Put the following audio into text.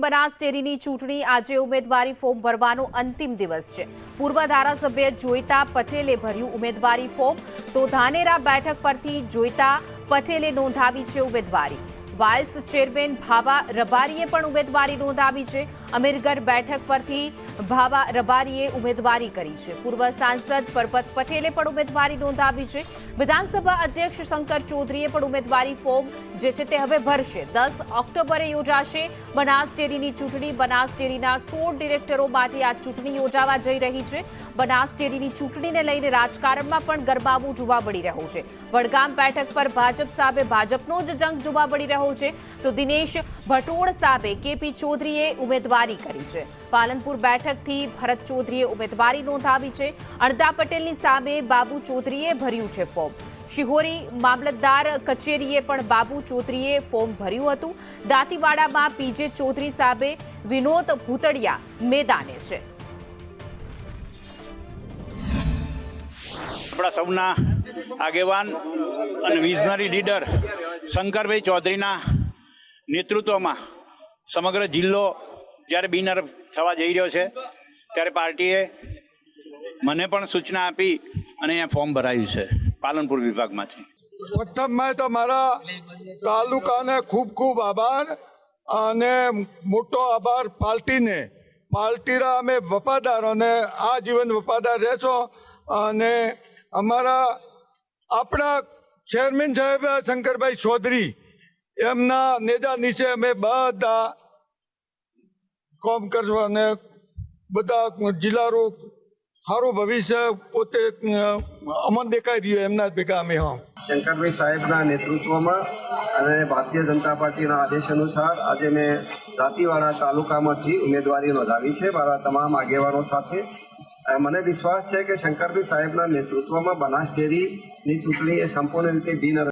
બનાસ ડેરીની ચૂંટણી આજે ઉમેદવારી ફોર્મ ભરવાનો અંતિમ દિવસ છે। પૂર્વ ધારાસભ્ય જોઈતા પટેલે ભર્યું ઉમેદવારી ફોર્મ, તો ધાનેરા બેઠક પરથી જોઈતા પટેલે નોંધાવી છે ઉમેદવારી। વાઇસ ચેરમેન ભાવા રબારીએ પણ ઉમેદવારી નોંધાવી છે। અમીરગઢ બેઠક પરથી ભાવા રબારીએ ઉમેદવારી કરી છે। પૂર્વ સાંસદ પરબત પટેલે પણ ઉમેદવારી નોંધાવી છે। વિધાનસભા અધ્યક્ષ શંકર ચૌધરીએ પણ ઉમેદવારી ફોર્મ જે છે તે હવે ભરશે। 10 ઓક્ટોબરે યોજાશે બનાસ ડેરીની ચૂંટણી। બનાસ ડેરીના 16 ડિરેક્ટરો માટે આ ચૂંટણી યોજાવા જઈ રહી છે। બનાસ ડેરીની ચૂંટણીને લઈને રાજકારણમાં પણ ગરમાવો જોવા મળી રહ્યો છે। વડગામ બેઠક પર ભાજપ સામે ભાજપનો જ જંગ જોવા મળી રહ્યો છે, તો દિનેશ ભટોળ સામે કેપી ચૌધરીએ ઉમેદવારી કરી છે। પાલનપુર બેઠકથી ભરત ચૌધરીએ ઉમેદવારી નોંધાવી છે। અણદા પટેલની સામે બાબુ ચૌધરીએ ભર્યું છે ફોર્મ। શિહોરી મામલતદાર કચેરીએ પણ બાબુ ચૌધરીએ ફોર્મ ભર્યું હતું। દાંતીવાડામાં પીજે ચૌધરી સામે વિનોદ ભૂતડિયા મેદાને છે। આપણા સૌના આગેવાન અને વિઝનરી લીડર શંકરભાઈ ચૌધરીના નેતૃત્વમાં સમગ્ર જિલ્લો જ્યારે બિનર થવા જઈ રહ્યો છે, ત્યારે પાર્ટીએ મને પણ સૂચના આપી અને અહીંયા ફોર્મ ભરાયું છે પાલનપુર વિભાગમાંથી। પ્રથમમાં તો મારા તાલુકાને ખૂબ ખૂબ આભાર અને મોટો આભાર પાર્ટીને। પાર્ટીના અમે વફાદાર અને આજીવન વફાદાર રહેશો। અને આપણા ચેરમેન સાહેબ શંકરભાઈ ચૌધરી એમના નેજા નીચે અમે બધા કામ કરશું અને બધા જિલ્લાનું સારું ભવિષ્ય પોતે અમન દેખાઈ રહ્યું એમના ભેગા અમે શંકરભાઈ સાહેબના નેતૃત્વમાં અને ભારતીય જનતા પાર્ટીના આદેશ અનુસાર આજે મેં દાંતીવાડા તાલુકામાંથી ઉમેદવારી નોંધાવી છે મારા તમામ આગેવાનો સાથે। મને વિશ્વાસ છે કે શંકરભાઈ સાહેબના નેતૃત્વમાં બનાસ ડેરીની ચૂંટણી એ સંપૂર્ણ રીતે બિનહરીફ